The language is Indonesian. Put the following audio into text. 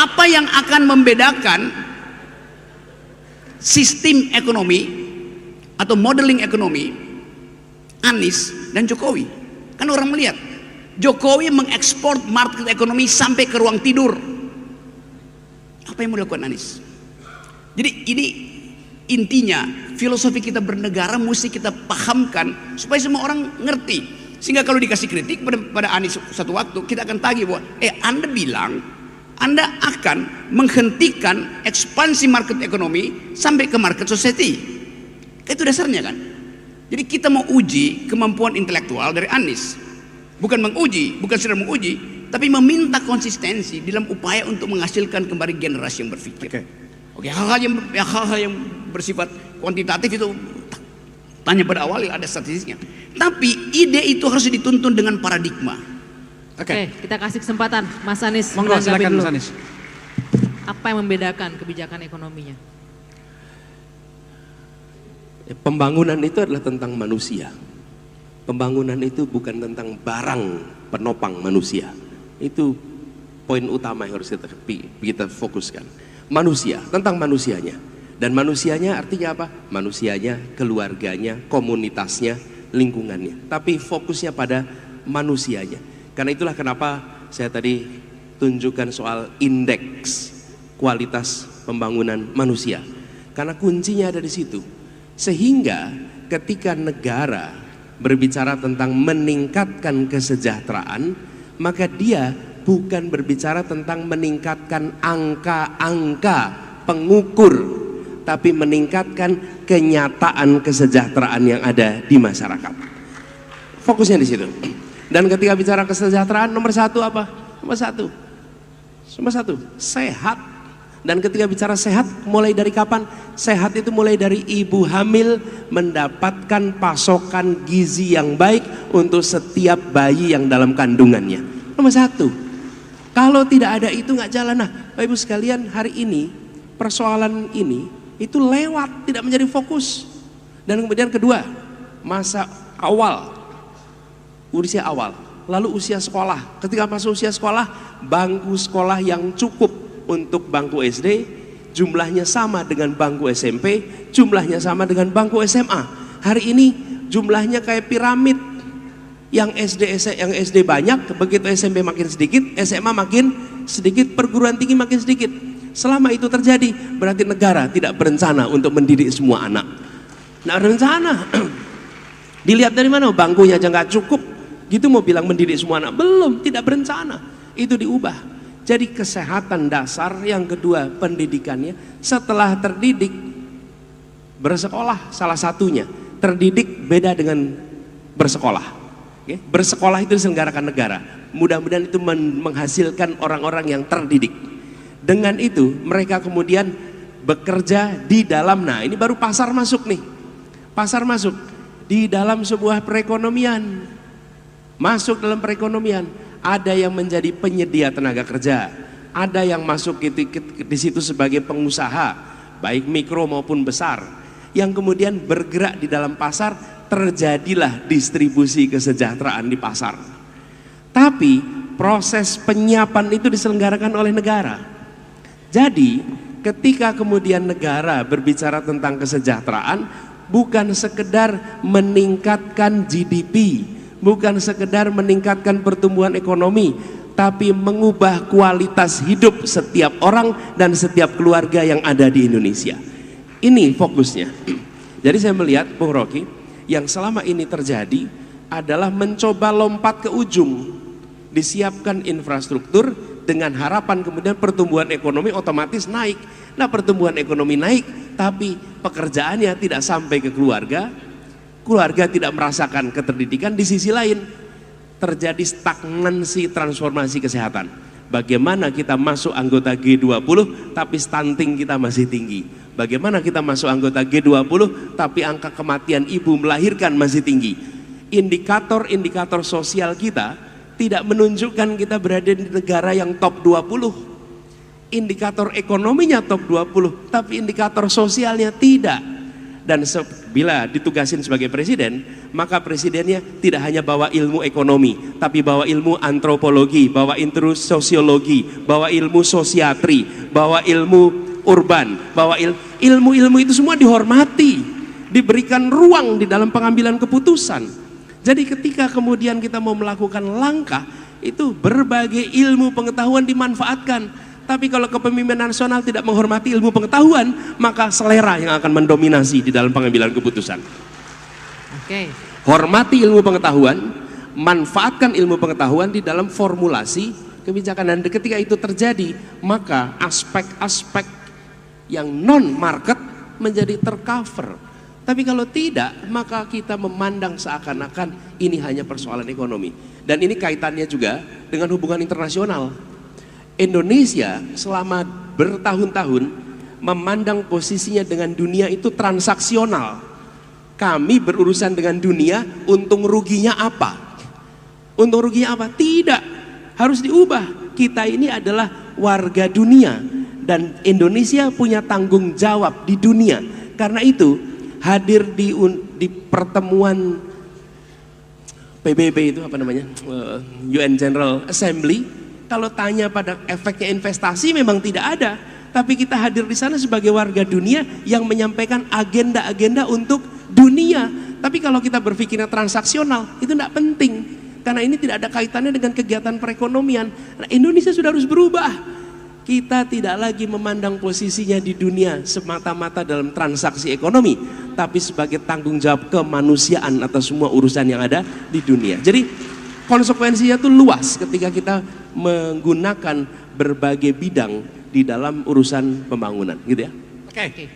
apa yang akan membedakan sistem ekonomi atau modeling ekonomi Anies dan Jokowi? Kan orang melihat Jokowi mengekspor market ekonomi sampai ke ruang tidur. Apa yang mau dilakukan Anies? Jadi ini intinya filosofi kita bernegara mesti kita pahamkan supaya semua orang ngerti, sehingga kalau dikasih kritik pada Anies satu waktu kita akan tagih bahwa Anda bilang Anda akan menghentikan ekspansi market ekonomi sampai ke market society. Itu dasarnya kan. Jadi kita mau uji kemampuan intelektual dari Anies. Bukan menguji, bukan sekedar menguji, tapi meminta konsistensi dalam upaya untuk menghasilkan kembali generasi yang berpikir. Oke, hal-hal yang bersifat kuantitatif itu tanya pada awal ada statistiknya. Tapi ide itu harus dituntun dengan paradigma. Oke, kita kasih kesempatan Mas Anies. Monggo, silakan Mas Anies. Apa yang membedakan kebijakan ekonominya? Pembangunan itu adalah tentang manusia. Pembangunan itu bukan tentang barang penopang manusia. Itu poin utama yang harus kita fokuskan. Manusia, tentang manusianya. Dan manusianya artinya apa? Manusianya, keluarganya, komunitasnya, lingkungannya. Tapi fokusnya pada manusianya. Karena itulah kenapa saya tadi tunjukkan soal indeks kualitas pembangunan manusia. Karena kuncinya ada di situ. Sehingga ketika negara berbicara tentang meningkatkan kesejahteraan, maka dia bukan berbicara tentang meningkatkan angka-angka pengukur, tapi meningkatkan kenyataan kesejahteraan yang ada di masyarakat. Fokusnya di situ. Dan ketika bicara kesejahteraan, nomor satu apa? Nomor satu, sehat. Dan ketika bicara sehat, mulai dari kapan? Sehat itu mulai dari ibu hamil mendapatkan pasokan gizi yang baik untuk setiap bayi yang dalam kandungannya. Nomor satu. Kalau tidak ada itu nggak jalan. Nah, Bapak Ibu sekalian, hari ini persoalan ini itu lewat, tidak menjadi fokus. Dan kemudian kedua, masa awal, usia awal, lalu usia sekolah. Ketika masuk usia sekolah, bangku sekolah yang cukup untuk bangku SD jumlahnya sama dengan bangku SMP, jumlahnya sama dengan bangku SMA. Hari ini jumlahnya kayak piramid. Yang SD banyak, begitu SMP makin sedikit, SMA makin sedikit, perguruan tinggi makin sedikit. Selama itu terjadi, berarti negara tidak berencana untuk mendidik semua anak. Nah, rencana. Dilihat dari mana? Bangkunya aja nggak cukup. Gitu mau bilang mendidik semua anak? Belum, tidak berencana. Itu diubah. Jadi kesehatan dasar, yang kedua pendidikannya. Setelah terdidik, bersekolah salah satunya. Terdidik beda dengan bersekolah. Oke? Bersekolah itu diselenggarakan negara. Mudah-mudahan itu menghasilkan orang-orang yang terdidik. Dengan itu mereka kemudian bekerja di dalam, nah ini baru pasar masuk nih. Pasar masuk di dalam sebuah perekonomian. Masuk dalam perekonomian. Ada yang menjadi penyedia tenaga kerja, ada yang masuk di situ sebagai pengusaha, baik mikro maupun besar, yang kemudian bergerak di dalam pasar. Terjadilah distribusi kesejahteraan di pasar. Tapi proses penyiapan itu diselenggarakan oleh negara. Jadi ketika kemudian negara berbicara tentang kesejahteraan, bukan sekedar meningkatkan GDP, bukan sekedar meningkatkan pertumbuhan ekonomi, tapi mengubah kualitas hidup setiap orang dan setiap keluarga yang ada di Indonesia. Ini fokusnya. Jadi saya melihat Bung Rocky, yang selama ini terjadi adalah mencoba lompat ke ujung. Disiapkan infrastruktur dengan harapan kemudian pertumbuhan ekonomi otomatis naik. Nah, pertumbuhan ekonomi naik, tapi pekerjaannya tidak sampai ke keluarga. Keluarga tidak merasakan keterdidikan. Di sisi lain terjadi stagnansi transformasi kesehatan. Bagaimana kita masuk anggota G20 tapi stunting kita masih tinggi. Bagaimana kita masuk anggota G20 tapi angka kematian ibu melahirkan masih tinggi. Indikator-indikator sosial kita tidak menunjukkan kita berada di negara yang top 20. Indikator ekonominya top 20 tapi indikator sosialnya tidak. Dan bila ditugasin sebagai presiden, maka presidennya tidak hanya bawa ilmu ekonomi, tapi bawa ilmu antropologi, bawa ilmu sosiologi, bawa ilmu sosiatri, bawa ilmu urban, bawa ilmu-ilmu itu semua dihormati, diberikan ruang di dalam pengambilan keputusan. Jadi ketika kemudian kita mau melakukan langkah, itu berbagai ilmu pengetahuan dimanfaatkan. Tapi kalau kepemimpinan nasional tidak menghormati ilmu pengetahuan, maka selera yang akan mendominasi di dalam pengambilan keputusan. Oke. Hormati ilmu pengetahuan, manfaatkan ilmu pengetahuan di dalam formulasi kebijakan. Dan ketika itu terjadi, maka aspek-aspek yang non-market menjadi tercover. Tapi kalau tidak, maka kita memandang seakan-akan ini hanya persoalan ekonomi. Dan ini kaitannya juga dengan hubungan internasional. Indonesia selama bertahun-tahun memandang posisinya dengan dunia itu transaksional. Kami berurusan dengan dunia, untung ruginya apa? Untung ruginya apa? Tidak, harus diubah. Kita ini adalah warga dunia dan Indonesia punya tanggung jawab di dunia. Karena itu hadir di pertemuan PBB itu apa namanya? UN General Assembly. Kalau tanya pada efeknya investasi memang tidak ada, tapi kita hadir di sana sebagai warga dunia yang menyampaikan agenda-agenda untuk dunia. Tapi kalau kita berpikirnya transaksional, itu tidak penting, karena ini tidak ada kaitannya dengan kegiatan perekonomian. Nah, Indonesia sudah harus berubah. Kita tidak lagi memandang posisinya di dunia semata-mata dalam transaksi ekonomi, tapi sebagai tanggung jawab kemanusiaan atas semua urusan yang ada di dunia. Jadi konsekuensinya itu luas ketika kita menggunakan berbagai bidang di dalam urusan pembangunan, gitu ya. Oke.